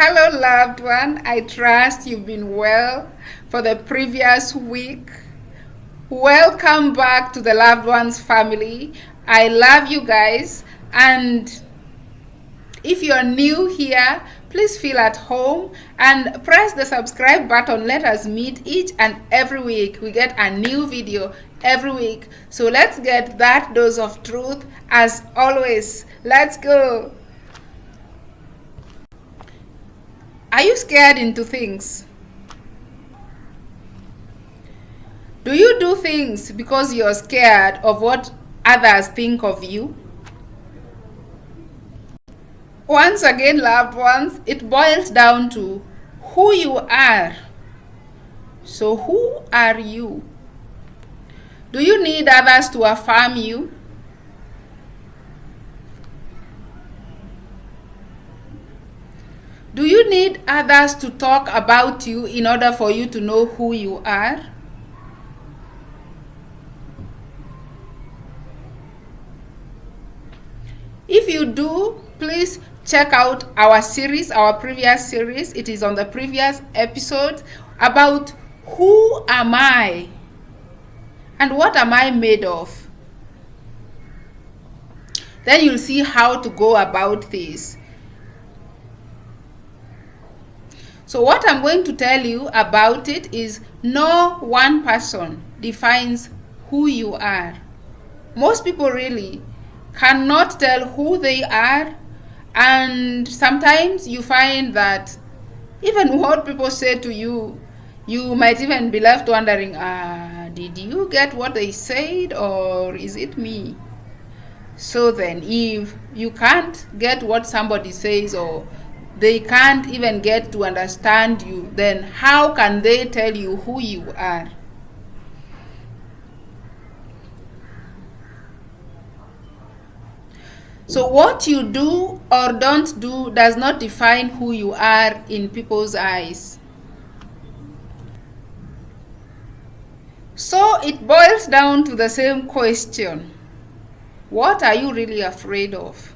Hello, loved one. I trust you've been well for the previous week. Welcome back to the loved ones family. I love you guys. And if you're new here, please feel at home and press the subscribe button. Let us meet each and every week. We get a new video every week. So let's get that dose of truth as always. Let's go. Are you scared into things? Do you do things because you're scared of what others think of you? Once again, loved ones, it boils down to who you are. So who are you? Do you need others to affirm you? Do you need others to talk about you in order for you to know who you are? If you do, please check out our series, our previous series. It is on the previous episode about who am I and what am I made of. Then you'll see how to go about this. So what I'm going to tell you about it is no one person defines who you are. Most people really cannot tell who they are, and sometimes you find that even what people say to you, you might even be left wondering, did you get what they said or is it me? So then if you can't get what somebody says or they can't even get to understand you, then how can they tell you who you are? So what you do or don't do does not define who you are in people's eyes. So it boils down to the same question. What are you really afraid of?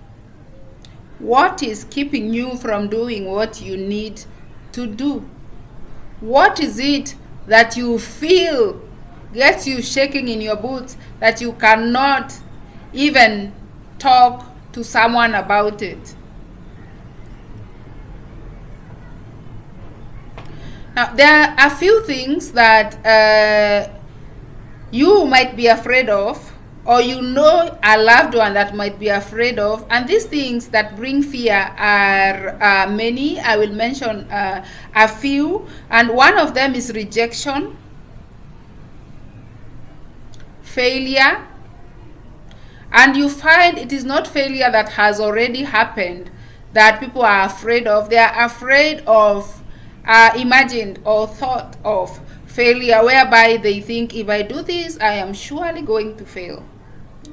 What is keeping you from doing what you need to do? What is it that you feel gets you shaking in your boots that you cannot even talk to someone about it? Now, there are a few things that you might be afraid of, or you know a loved one that might be afraid of, and these things that bring fear are many. I will mention a few, and one of them is rejection, failure, and you find it is not failure that has already happened that people are afraid of. They are afraid of imagined or thought of failure, whereby they think, if I do this, I am surely going to fail.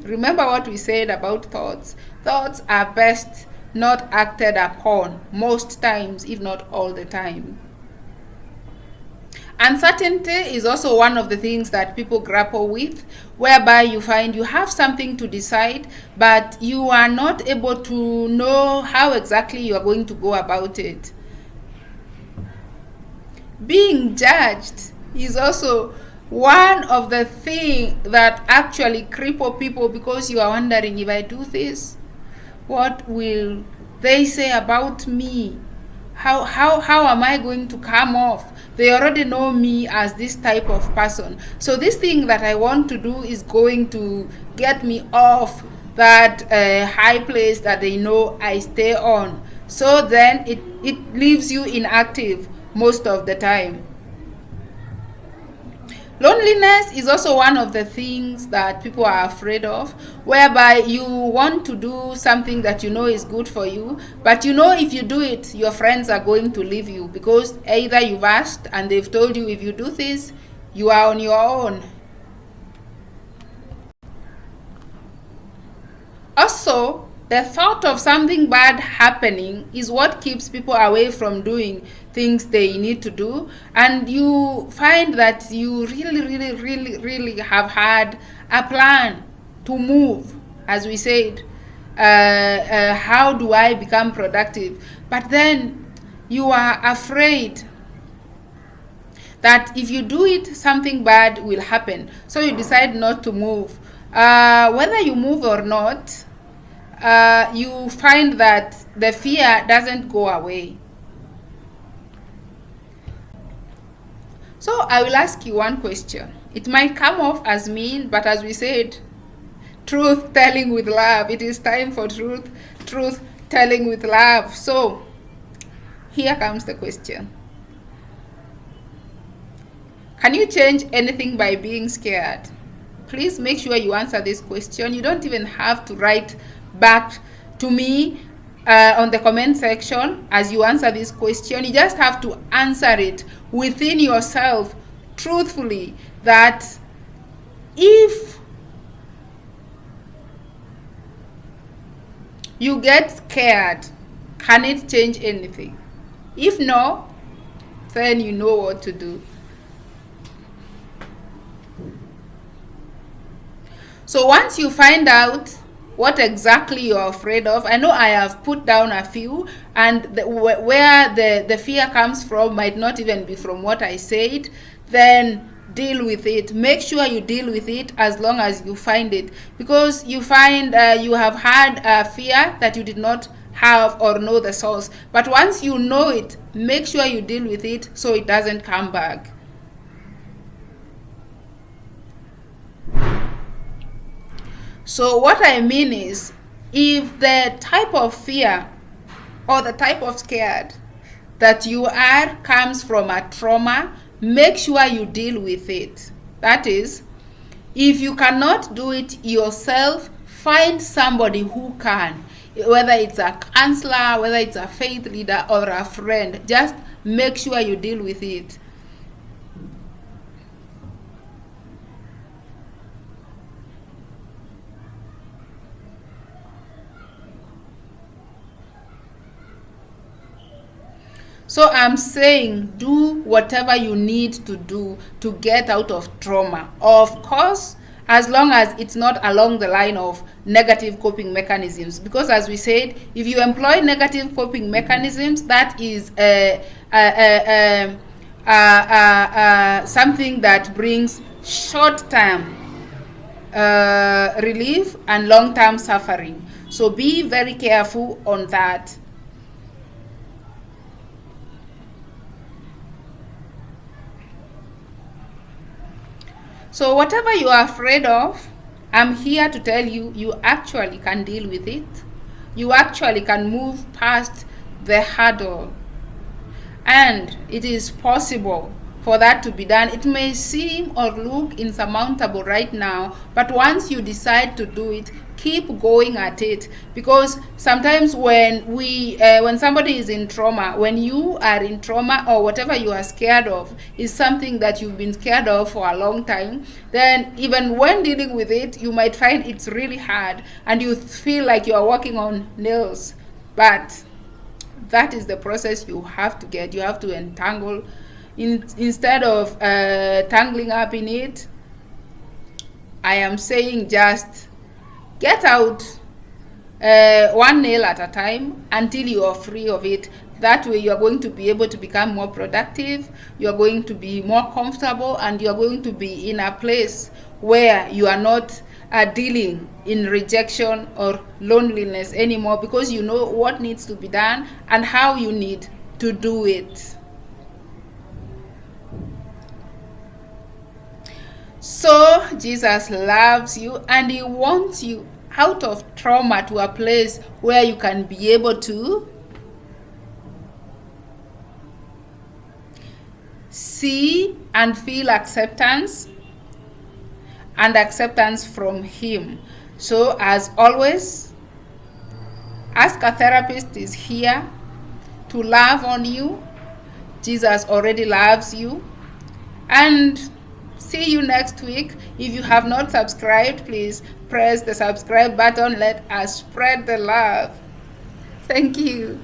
Remember what we said about thoughts. Thoughts are best not acted upon most times, if not all the time. Uncertainty is also one of the things that people grapple with, whereby you find you have something to decide, but you are not able to know how exactly you are going to go about it. Being judged is also one of the things that actually cripple people, because you are wondering, if I do this, what will they say about me? How am I going to come off? They already know me as this type of person. So this thing that I want to do is going to get me off that high place that they know I stay on. So then it leaves you inactive most of the time. Loneliness is also one of the things that people are afraid of, whereby you want to do something that you know is good for you, but you know if you do it, your friends are going to leave you, because either you've asked and they've told you, if you do this, you are on your own. Also, the thought of something bad happening is what keeps people away from doing things they need to do, and you find that you really have had a plan to move, as we said, how do I become productive, but then You are afraid that if you do it, something bad will happen. So you decide not to move. Whether you move or not, you find that the fear doesn't go away. So I will ask you one question. It might come off as mean, but as we said, truth telling with love. It is time for truth telling with love. So here comes the question. Can you change anything by being scared? Please make sure you answer this question. You don't even have to write back to me on the comment section as you answer this question. You just have to answer it within yourself truthfully, that if you get scared, can it change anything? If no, then you know what to do. So once you find out what exactly you're afraid of, I know I have put down a few, and where the fear comes from might not even be from what I said, then deal with it. Make sure you deal with it as long as you find it, because you find you have had a fear that you did not have or know the source. But once you know it, make sure you deal with it so it doesn't come back. So what I mean is, if the type of fear or the type of scared that you are comes from a trauma, make sure you deal with it. That is, if you cannot do it yourself, find somebody who can, whether it's a counselor, whether it's a faith leader or a friend. Just make sure you deal with it. So I'm saying, do whatever you need to do to get out of trauma. Of course, as long as it's not along the line of negative coping mechanisms. Because as we said, if you employ negative coping mechanisms, that is something that brings short-term relief and long-term suffering. So be very careful on that. So whatever you are afraid of, I'm here to tell you, you actually can deal with it. You actually can move past the hurdle. And it is possible for that to be done. It may seem or look insurmountable right now, but once you decide to do it, keep going at it. Because sometimes when somebody is in trauma, when you are in trauma, or whatever you are scared of is something that you've been scared of for a long time, then even when dealing with it, you might find it's really hard and you feel like you are walking on nails. But that is the process you have to get. You have to entangle instead of tangling up in it. I am saying just get out one nail at a time until you are free of it. That way you are going to be able to become more productive, you are going to be more comfortable, and you are going to be in a place where you are not dealing in rejection or loneliness anymore, because you know what needs to be done and how you need to do it. So Jesus loves you and he wants you out of trauma to a place where you can be able to see and feel acceptance, and acceptance from him. So as always, Ask a Therapist is here to love on you. Jesus already loves you. And see you next week. If you have not subscribed, please press the subscribe button. Let us spread the love. Thank you.